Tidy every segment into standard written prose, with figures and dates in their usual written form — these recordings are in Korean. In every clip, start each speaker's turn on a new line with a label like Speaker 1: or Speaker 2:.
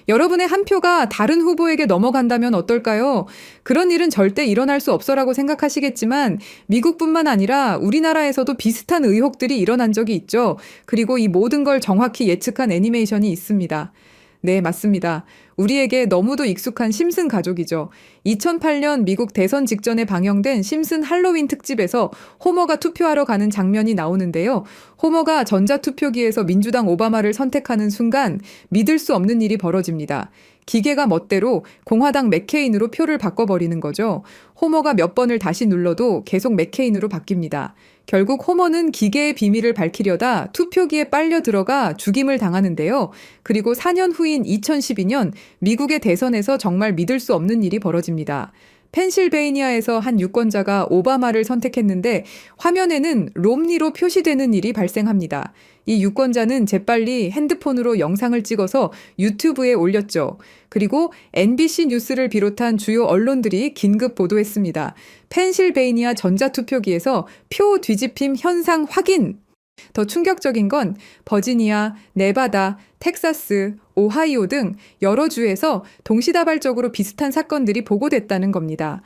Speaker 1: 여러분의 한 표가 다른 후보에게 넘어간다면 어떨까요? 그런 일은 절대 일어날 수 없어라고 생각하시겠지만 미국뿐만 아니라 우리나라에서도 비슷한 의혹들이 일어난 적이 있죠. 그리고 이 모든 걸 정확히 예측한 애니메이션이 있습니다. 네, 맞습니다. 우리에게 너무도 익숙한 심슨 가족이죠. 2008년 미국 대선 직전에 방영된 심슨 할로윈 특집에서 호머가 투표하러 가는 장면이 나오는데요. 호머가 전자투표기에서 민주당 오바마를 선택하는 순간 믿을 수 없는 일이 벌어집니다. 기계가 멋대로 공화당 맥케인으로 표를 바꿔버리는 거죠. 호머가 몇 번을 다시 눌러도 계속 맥케인으로 바뀝니다. 결국 호머는 기계의 비밀을 밝히려다 투표기에 빨려 들어가 죽임을 당하는데요. 그리고 4년 후인 2012년 미국의 대선에서 정말 믿을 수 없는 일이 벌어집니다. 펜실베이니아에서 한 유권자가 오바마를 선택했는데 화면에는 롬니로 표시되는 일이 발생합니다. 이 유권자는 재빨리 핸드폰으로 영상을 찍어서 유튜브에 올렸죠. 그리고 NBC 뉴스를 비롯한 주요 언론들이 긴급 보도했습니다. 펜실베이니아 전자투표기에서 표 뒤집힘 현상 확인! 더 충격적인 건 버지니아, 네바다, 텍사스, 오하이오 등 여러 주에서 동시다발적으로 비슷한 사건들이 보고됐다는 겁니다.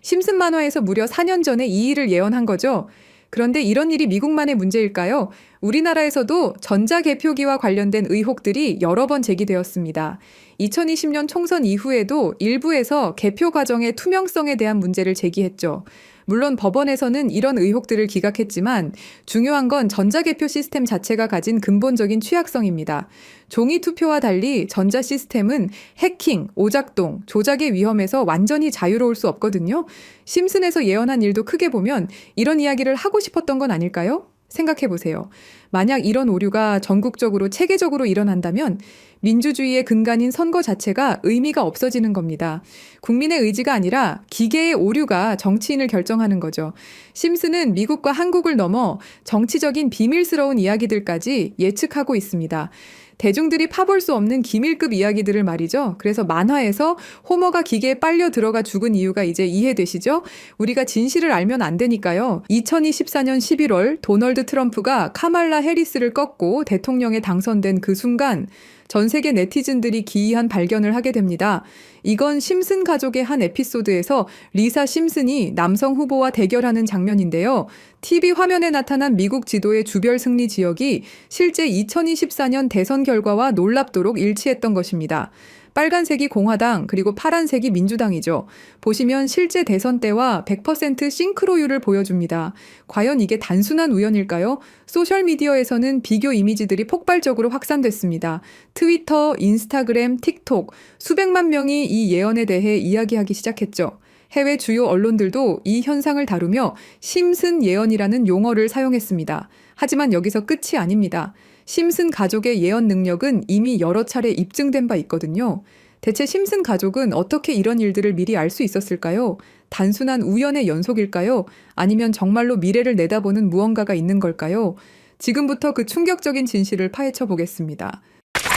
Speaker 1: 심슨 만화에서 무려 4년 전에 이 일을 예언한 거죠. 그런데 이런 일이 미국만의 문제일까요? 우리나라에서도 전자개표기와 관련된 의혹들이 여러 번 제기되었습니다. 2020년 총선 이후에도 일부에서 개표 과정의 투명성에 대한 문제를 제기했죠. 물론 법원에서는 이런 의혹들을 기각했지만 중요한 건 전자개표 시스템 자체가 가진 근본적인 취약성입니다. 종이 투표와 달리 전자 시스템은 해킹, 오작동, 조작의 위험에서 완전히 자유로울 수 없거든요. 심슨에서 예언한 일도 크게 보면 이런 이야기를 하고 싶었던 건 아닐까요? 생각해 보세요. 만약 이런 오류가 전국적으로 체계적으로 일어난다면 민주주의의 근간인 선거 자체가 의미가 없어지는 겁니다. 국민의 의지가 아니라 기계의 오류가 정치인을 결정하는 거죠. 심슨은 미국과 한국을 넘어 정치적인 비밀스러운 이야기들까지 예측하고 있습니다. 대중들이 파볼 수 없는 기밀급 이야기들을 말이죠. 그래서 만화에서 호머가 기계에 빨려 들어가 죽은 이유가 이제 이해되시죠? 우리가 진실을 알면 안 되니까요. 2024년 11월 도널드 트럼프가 카말라 해리스를 꺾고 대통령에 당선된 그 순간 전 세계 네티즌들이 기이한 발견을 하게 됩니다. 이건 심슨 가족의 한 에피소드에서 리사 심슨이 남성 후보와 대결하는 장면인데요. TV 화면에 나타난 미국 지도의 주별 승리 지역이 실제 2024년 대선 결과와 놀랍도록 일치했던 것입니다. 빨간색이 공화당 그리고 파란색이 민주당이죠. 보시면 실제 대선 때와 100% 싱크로율을 보여줍니다. 과연 이게 단순한 우연일까요? 소셜미디어에서는 비교 이미지들이 폭발적으로 확산됐습니다. 트위터, 인스타그램, 틱톡 수백만 명이 이 예언에 대해 이야기하기 시작했죠. 해외 주요 언론들도 이 현상을 다루며 심슨 예언이라는 용어를 사용했습니다. 하지만 여기서 끝이 아닙니다. 심슨 가족의 예언 능력은 이미 여러 차례 입증된 바 있거든요. 대체 심슨 가족은 어떻게 이런 일들을 미리 알 수 있었을까요? 단순한 우연의 연속일까요? 아니면 정말로 미래를 내다보는 무언가가 있는 걸까요? 지금부터 그 충격적인 진실을 파헤쳐 보겠습니다.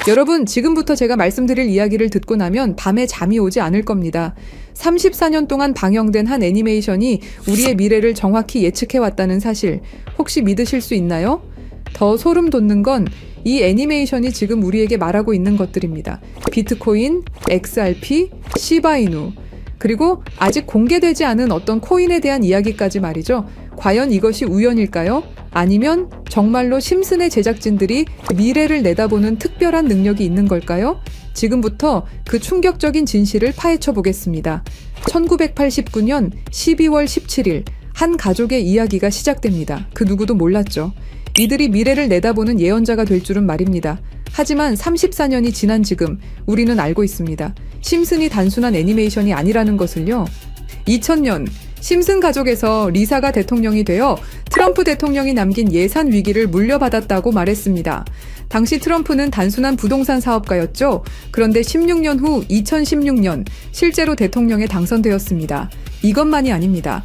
Speaker 1: 여러분, 지금부터 제가 말씀드릴 이야기를 듣고 나면 밤에 잠이 오지 않을 겁니다. 34년 동안 방영된 한 애니메이션이 우리의 미래를 정확히 예측해왔다는 사실, 혹시 믿으실 수 있나요? 더 소름 돋는 건 이 애니메이션이 지금 우리에게 말하고 있는 것들입니다. 비트코인, XRP, 시바이누, 그리고 아직 공개되지 않은 어떤 코인에 대한 이야기까지 말이죠. 과연 이것이 우연일까요? 아니면 정말로 심슨의 제작진들이 미래를 내다보는 특별한 능력이 있는 걸까요? 지금부터 그 충격적인 진실을 파헤쳐 보겠습니다. 1989년 12월 17일 한 가족의 이야기가 시작됩니다. 그 누구도 몰랐죠. 이들이 미래를 내다보는 예언자가 될 줄은 말입니다. 하지만 34년이 지난 지금 우리는 알고 있습니다. 심슨이 단순한 애니메이션이 아니라는 것을요. 2000년 심슨 가족에서 리사가 대통령이 되어 트럼프 대통령이 남긴 예산 위기를 물려받았다고 말했습니다. 당시 트럼프는 단순한 부동산 사업가였죠. 그런데 16년 후 2016년 실제로 대통령에 당선되었습니다. 이것만이 아닙니다.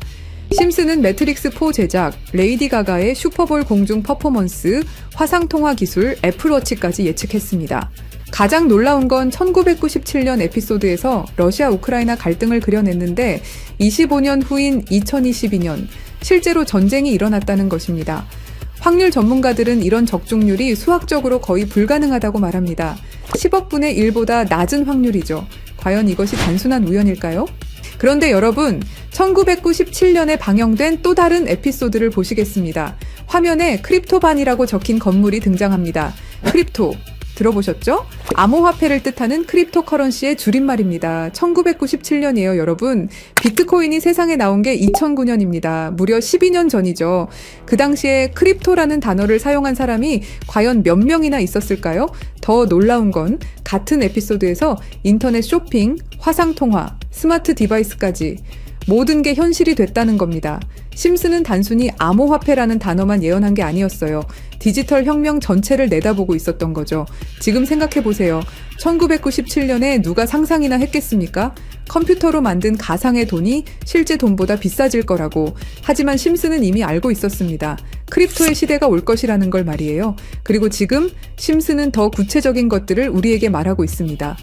Speaker 1: 심슨은 매트릭스4 제작, 레이디 가가의 슈퍼볼 공중 퍼포먼스, 화상통화 기술, 애플워치까지 예측했습니다. 가장 놀라운 건 1997년 에피소드에서 러시아 우크라이나 갈등을 그려냈는데 25년 후인 2022년 실제로 전쟁이 일어났다는 것입니다. 확률 전문가들은 이런 적중률이 수학적으로 거의 불가능하다고 말합니다. 10억 분의 1보다 낮은 확률이죠. 과연 이것이 단순한 우연일까요? 그런데 여러분, 1997년에 방영된 또 다른 에피소드를 보시겠습니다. 화면에 크립토반이라고 적힌 건물이 등장합니다. 크립토, 들어보셨죠? 암호화폐를 뜻하는 크립토커런시의 줄임말입니다. 1997년이에요, 여러분. 비트코인이 세상에 나온 게 2009년입니다. 무려 12년 전이죠. 그 당시에 크립토라는 단어를 사용한 사람이 과연 몇 명이나 있었을까요? 더 놀라운 건 같은 에피소드에서 인터넷 쇼핑, 화상통화, 스마트 디바이스까지 모든 게 현실이 됐다는 겁니다. 심슨은 단순히 암호화폐라는 단어만 예언한 게 아니었어요. 디지털 혁명 전체를 내다보고 있었던 거죠. 지금 생각해보세요. 1997년에 누가 상상이나 했겠습니까? 컴퓨터로 만든 가상의 돈이 실제 돈보다 비싸질 거라고. 하지만 심슨은 이미 알고 있었습니다. 크립토의 시대가 올 것이라는 걸 말이에요. 그리고 지금 심슨은 더 구체적인 것들을 우리에게 말하고 있습니다.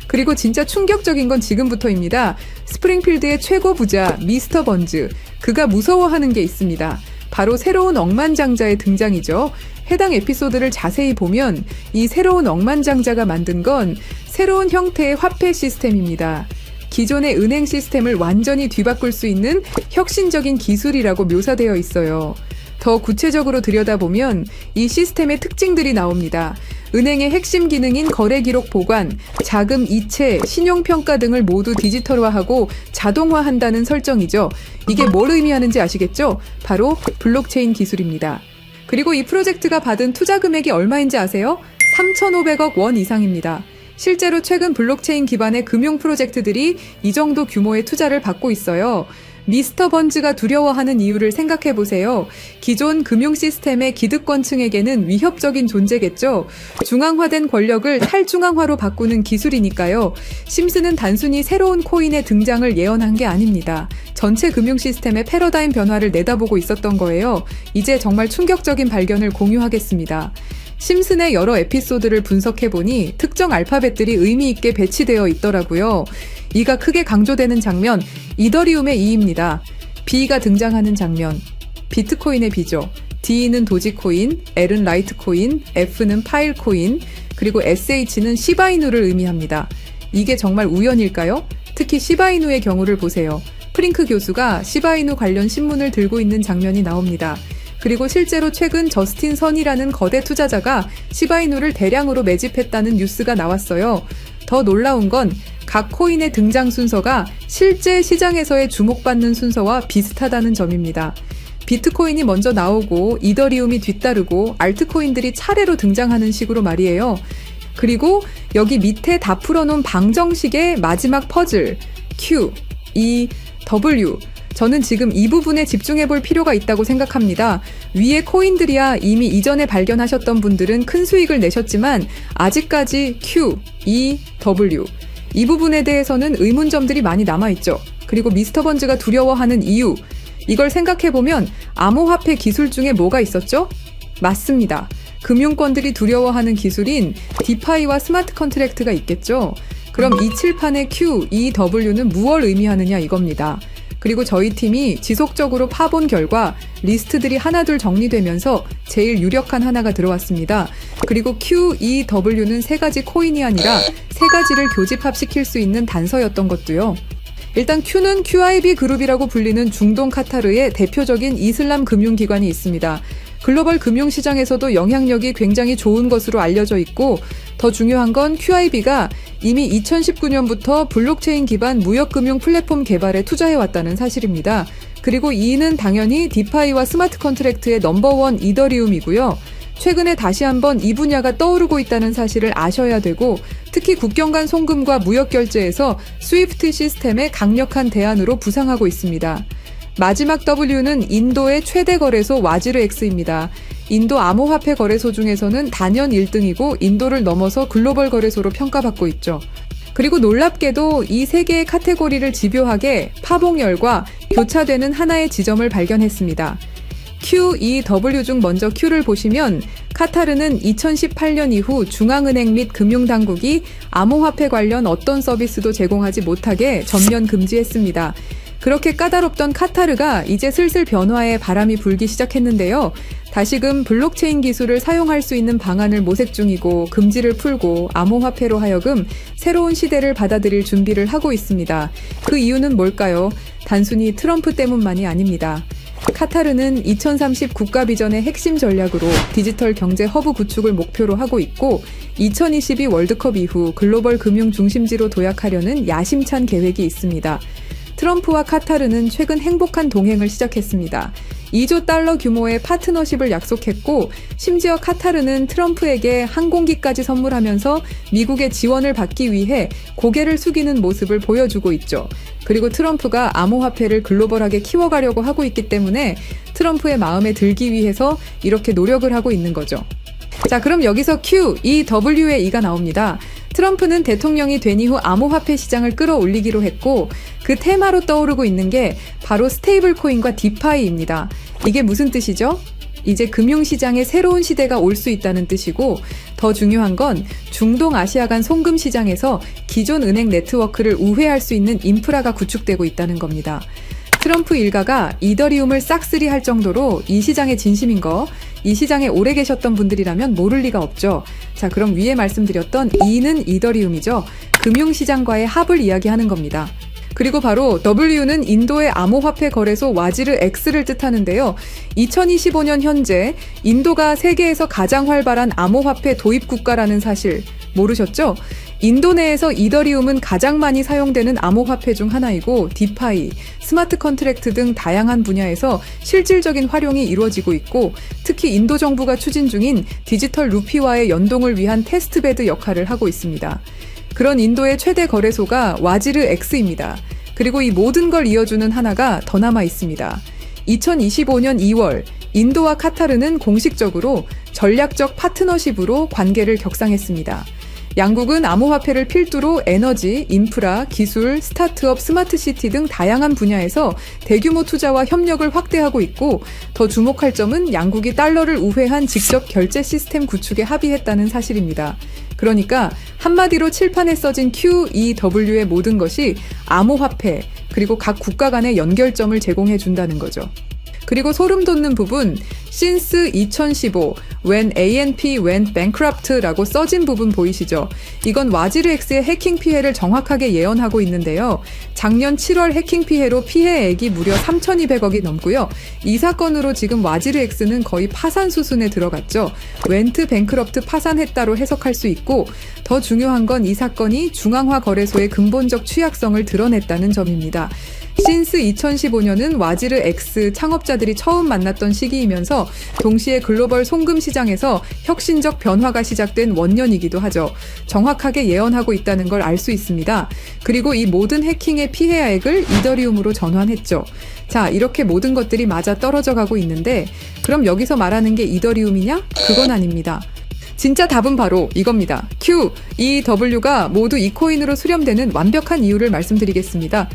Speaker 1: 그리고 진짜 충격적인 건 지금부터입니다. 스프링필드의 최고 부자 미스터 번즈, 그가 무서워하는 게 있습니다. 바로 새로운 억만장자의 등장이죠. 해당 에피소드를 자세히 보면 이 새로운 억만장자가 만든 건 새로운 형태의 화폐 시스템입니다. 기존의 은행 시스템을 완전히 뒤바꿀 수 있는 혁신적인 기술이라고 묘사되어 있어요. 더 구체적으로 들여다보면 이 시스템의 특징들이 나옵니다. 은행의 핵심 기능인 거래 기록 보관, 자금 이체, 신용평가 등을 모두 디지털화하고 자동화한다는 설정이죠. 이게 뭘 의미하는지 아시겠죠? 바로 블록체인 기술입니다. 그리고 이 프로젝트가 받은 투자 금액이 얼마인지 아세요? 3,500억 원 이상입니다. 실제로 최근 블록체인 기반의 금융 프로젝트들이 이 정도 규모의 투자를 받고 있어요. 미스터 번즈가 두려워하는 이유를 생각해 보세요. 기존 금융 시스템의 기득권층에게는 위협적인 존재겠죠. 중앙화된 권력을 탈중앙화로 바꾸는 기술이니까요. 심슨은 단순히 새로운 코인의 등장을 예언한 게 아닙니다. 전체 금융 시스템의 패러다임 변화를 내다보고 있었던 거예요. 이제 정말 충격적인 발견을 공유하겠습니다. 심슨의 여러 에피소드를 분석해보니 특정 알파벳들이 의미 있게 배치되어 있더라고요. 이가 크게 강조되는 장면, 이더리움의 E입니다. B가 등장하는 장면, 비트코인의 B죠. D는 도지코인, L은 라이트코인, F는 파일코인, 그리고 SH는 시바이누를 의미합니다. 이게 정말 우연일까요? 특히 시바이누의 경우를 보세요. 프링크 교수가 시바이누 관련 신문을 들고 있는 장면이 나옵니다. 그리고 실제로 최근 저스틴 선이라는 거대 투자자가 시바이누를 대량으로 매집했다는 뉴스가 나왔어요. 더 놀라운 건 각 코인의 등장 순서가 실제 시장에서의 주목받는 순서와 비슷하다는 점입니다. 비트코인이 먼저 나오고 이더리움이 뒤따르고 알트코인들이 차례로 등장하는 식으로 말이에요. 그리고 여기 밑에 다 풀어놓은 방정식의 마지막 퍼즐 Q, E, W, 저는 지금 이 부분에 집중해 볼 필요가 있다고 생각합니다. 위에 코인들이야 이미 이전에 발견하셨던 분들은 큰 수익을 내셨지만 아직까지 Q, E, W 이 부분에 대해서는 의문점들이 많이 남아있죠. 그리고 미스터 번즈가 두려워하는 이유, 이걸 생각해보면 암호화폐 기술 중에 뭐가 있었죠? 맞습니다. 금융권들이 두려워하는 기술인 디파이와 스마트 컨트랙트가 있겠죠. 그럼 이 칠판의 Q, E, W는 무엇을 의미하느냐 이겁니다. 그리고 저희 팀이 지속적으로 파본 결과 리스트들이 하나둘 정리되면서 제일 유력한 하나가 들어왔습니다. 그리고 Q, E, W는 세 가지 코인이 아니라 세 가지를 교집합시킬 수 있는 단서였던 것도요. 일단 Q는 QIB 그룹이라고 불리는 중동 카타르의 대표적인 이슬람 금융기관이 있습니다. 글로벌 금융시장에서도 영향력이 굉장히 좋은 것으로 알려져 있고 더 중요한 건 QIB가 이미 2019년부터 블록체인 기반 무역금융 플랫폼 개발에 투자해왔다는 사실입니다. 그리고 E는 당연히 디파이와 스마트 컨트랙트의 넘버원 이더리움이고요. 최근에 다시 한번 이 분야가 떠오르고 있다는 사실을 아셔야 되고 특히 국경 간 송금과 무역 결제에서 스위프트 시스템의 강력한 대안으로 부상하고 있습니다. 마지막 W는 인도의 최대 거래소 와지르X입니다. 인도 암호화폐 거래소 중에서는 단연 1등이고 인도를 넘어서 글로벌 거래소로 평가받고 있죠. 그리고 놀랍게도 이 세 개의 카테고리를 집요하게 파봉열과 교차되는 하나의 지점을 발견했습니다. Q, E, W 중 먼저 Q를 보시면 카타르는 2018년 이후 중앙은행 및 금융당국이 암호화폐 관련 어떤 서비스도 제공하지 못하게 전면 금지했습니다. 그렇게 까다롭던 카타르가 이제 슬슬 변화의 바람이 불기 시작했는데요. 다시금 블록체인 기술을 사용할 수 있는 방안을 모색 중이고 금지를 풀고 암호화폐로 하여금 새로운 시대를 받아들일 준비를 하고 있습니다. 그 이유는 뭘까요? 단순히 트럼프 때문만이 아닙니다. 카타르는 2030 국가 비전의 핵심 전략으로 디지털 경제 허브 구축을 목표로 하고 있고 2022 월드컵 이후 글로벌 금융 중심지로 도약하려는 야심찬 계획이 있습니다. 트럼프와 카타르는 최근 행복한 동행을 시작했습니다. 2조 달러 규모의 파트너십을 약속했고 심지어 카타르는 트럼프에게 항공기까지 선물하면서 미국의 지원을 받기 위해 고개를 숙이는 모습을 보여주고 있죠. 그리고 트럼프가 암호화폐를 글로벌하게 키워가려고 하고 있기 때문에 트럼프의 마음에 들기 위해서 이렇게 노력을 하고 있는 거죠. 자, 그럼 여기서 Q, E, W의 E가 나옵니다. 트럼프는 대통령이 된 이후 암호화폐 시장을 끌어올리기로 했고 그 테마로 떠오르고 있는 게 바로 스테이블 코인과 디파이입니다. 이게 무슨 뜻이죠? 이제 금융시장에 새로운 시대가 올 수 있다는 뜻이고 더 중요한 건 중동 아시아 간 송금 시장에서 기존 은행 네트워크를 우회할 수 있는 인프라가 구축되고 있다는 겁니다. 트럼프 일가가 이더리움을 싹쓸이 할 정도로 이 시장의 진심인 거, 이 시장에 오래 계셨던 분들이라면 모를 리가 없죠. 자, 그럼 위에 말씀드렸던 E는 이더리움이죠. 금융시장과의 합을 이야기하는 겁니다. 그리고 바로 W는 인도의 암호화폐 거래소 와지르 X를 뜻하는데요. 2025년 현재 인도가 세계에서 가장 활발한 암호화폐 도입 국가라는 사실 모르셨죠? 인도 내에서 이더리움은 가장 많이 사용되는 암호화폐 중 하나이고 디파이, 스마트 컨트랙트 등 다양한 분야에서 실질적인 활용이 이루어지고 있고 특히 인도 정부가 추진 중인 디지털 루피와의 연동을 위한 테스트베드 역할을 하고 있습니다. 그런 인도의 최대 거래소가 와지르 X입니다. 그리고 이 모든 걸 이어주는 하나가 더 남아 있습니다. 2025년 2월 인도와 카타르는 공식적으로 전략적 파트너십으로 관계를 격상했습니다. 양국은 암호화폐를 필두로 에너지, 인프라, 기술, 스타트업, 스마트시티 등 다양한 분야에서 대규모 투자와 협력을 확대하고 있고 더 주목할 점은 양국이 달러를 우회한 직접 결제 시스템 구축에 합의했다는 사실입니다. 그러니까 한마디로 칠판에 써진 QEW의 모든 것이 암호화폐 그리고 각 국가 간의 연결점을 제공해 준다는 거죠. 그리고 소름 돋는 부분, since 2015, when ANP went bankrupt라고 써진 부분 보이시죠? 이건 와지르 X의 해킹 피해를 정확하게 예언하고 있는데요. 작년 7월 해킹 피해로 피해액이 무려 3,200억이 넘고요. 이 사건으로 지금 와지르 X는 거의 파산 수순에 들어갔죠. went bankrupt 파산했다로 해석할 수 있고 더 중요한 건 이 사건이 중앙화 거래소의 근본적 취약성을 드러냈다는 점입니다. since 2015년은 와지르 X 창업자들이 처음 만났던 시기이면서 동시에 글로벌 송금 시장에서 혁신적 변화가 시작된 원년이기도 하죠. 정확하게 예언하고 있다는 걸 알 수 있습니다. 그리고 이 모든 해킹의 피해액을 이더리움으로 전환했죠. 자, 이렇게 모든 것들이 맞아 떨어져 가고 있는데 그럼 여기서 말하는 게 이더리움이냐? 그건 아닙니다. 진짜 답은 바로 이겁니다. Q, E, W가 모두 이 코인으로 수렴되는 완벽한 이유를 말씀드리겠습니다.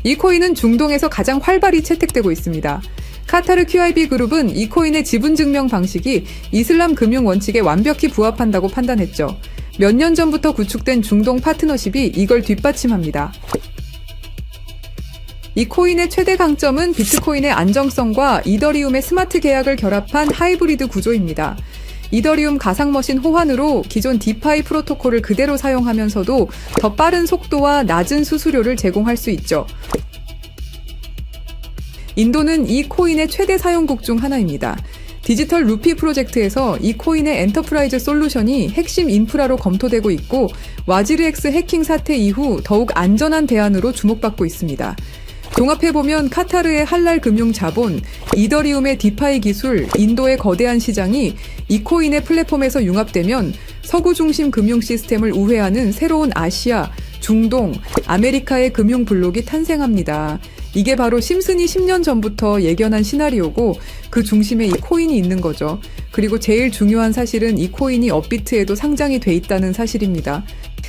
Speaker 1: 이 코인은 중동에서 가장 활발히 채택되고 있습니다. 카타르 QIB 그룹은 이 코인의 지분 증명 방식이 이슬람 금융 원칙에 완벽히 부합한다고 판단했죠. 몇 년 전부터 구축된 중동 파트너십이 이걸 뒷받침합니다. 이 코인의 최대 강점은 비트코인의 안정성과 이더리움의 스마트 계약을 결합한 하이브리드 구조입니다. 이더리움 가상머신 호환으로 기존 디파이 프로토콜을 그대로 사용하면서도 더 빠른 속도와 낮은 수수료를 제공할 수 있죠. 인도는 이 코인의 최대 사용국 중 하나입니다. 디지털 루피 프로젝트에서 이 코인의 엔터프라이즈 솔루션이 핵심 인프라로 검토되고 있고 와지르 X 해킹 사태 이후 더욱 안전한 대안으로 주목받고 있습니다. 종합해보면 카타르의 할랄 금융 자본, 이더리움의 디파이 기술, 인도의 거대한 시장이 이 코인의 플랫폼에서 융합되면 서구 중심 금융 시스템을 우회하는 새로운 아시아, 중동, 아메리카의 금융 블록이 탄생합니다. 이게 바로 심슨이 10년 전부터 예견한 시나리오고 그 중심에 이 코인이 있는 거죠. 그리고 제일 중요한 사실은 이 코인이 업비트에도 상장이 돼 있다는 사실입니다.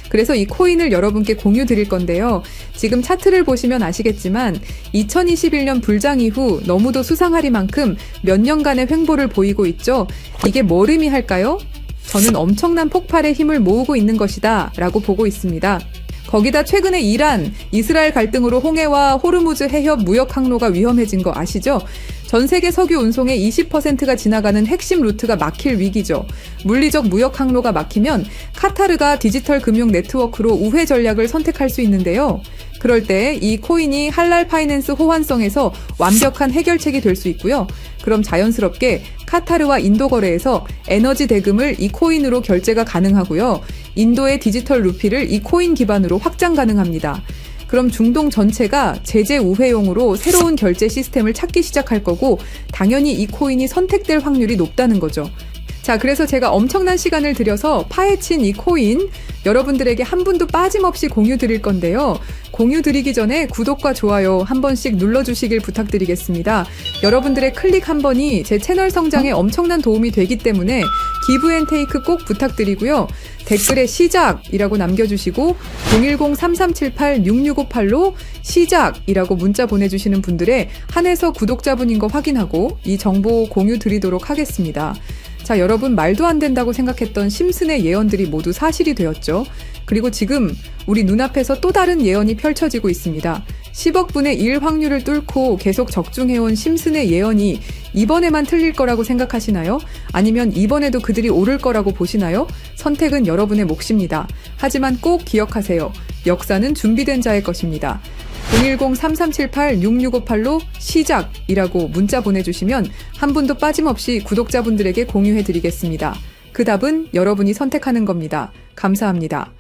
Speaker 1: 그래서 이 코인을 여러분께 공유 드릴 건데요. 지금 차트를 보시면 아시겠지만 2021년 불장 이후 너무도 수상하리만큼 몇 년간의 횡보를 보이고 있죠. 이게 뭘 의미할까요? 저는 엄청난 폭발의 힘을 모으고 있는 것이다 라고 보고 있습니다. 거기다 최근에 이란, 이스라엘 갈등으로 홍해와 호르무즈 해협 무역 항로가 위험해진 거 아시죠? 전 세계 석유 운송의 20%가 지나가는 핵심 루트가 막힐 위기죠. 물리적 무역 항로가 막히면 카타르가 디지털 금융 네트워크로 우회 전략을 선택할 수 있는데요. 그럴 때 이 코인이 할랄 파이낸스 호환성에서 완벽한 해결책이 될 수 있고요. 그럼 자연스럽게 카타르와 인도 거래에서 에너지 대금을 이 코인으로 결제가 가능하고요. 인도의 디지털 루피를 이 코인 기반으로 확장 가능합니다. 그럼 중동 전체가 제재 우회용으로 새로운 결제 시스템을 찾기 시작할 거고 당연히 이 코인이 선택될 확률이 높다는 거죠. 자, 그래서 제가 엄청난 시간을 들여서 파헤친 이 코인 여러분들에게 한 분도 빠짐없이 공유 드릴 건데요. 공유 드리기 전에 구독과 좋아요 한 번씩 눌러주시길 부탁드리겠습니다. 여러분들의 클릭 한 번이 제 채널 성장에 엄청난 도움이 되기 때문에 기브앤테이크 꼭 부탁드리고요. 댓글에 시작이라고 남겨주시고 010-3378-6658로 시작이라고 문자 보내주시는 분들의 한해서 구독자분인 거 확인하고 이 정보 공유 드리도록 하겠습니다. 자, 여러분 말도 안 된다고 생각했던 심슨의 예언들이 모두 사실이 되었죠. 그리고 지금 우리 눈앞에서 또 다른 예언이 펼쳐지고 있습니다. 10억 분의 1 확률을 뚫고 계속 적중해온 심슨의 예언이 이번에만 틀릴 거라고 생각하시나요? 아니면 이번에도 그들이 오를 거라고 보시나요? 선택은 여러분의 몫입니다. 하지만 꼭 기억하세요. 역사는 준비된 자의 것입니다. 010-3378-6658로 시작이라고 문자 보내주시면 한 분도 빠짐없이 구독자분들에게 공유해드리겠습니다. 그 답은 여러분이 선택하는 겁니다. 감사합니다.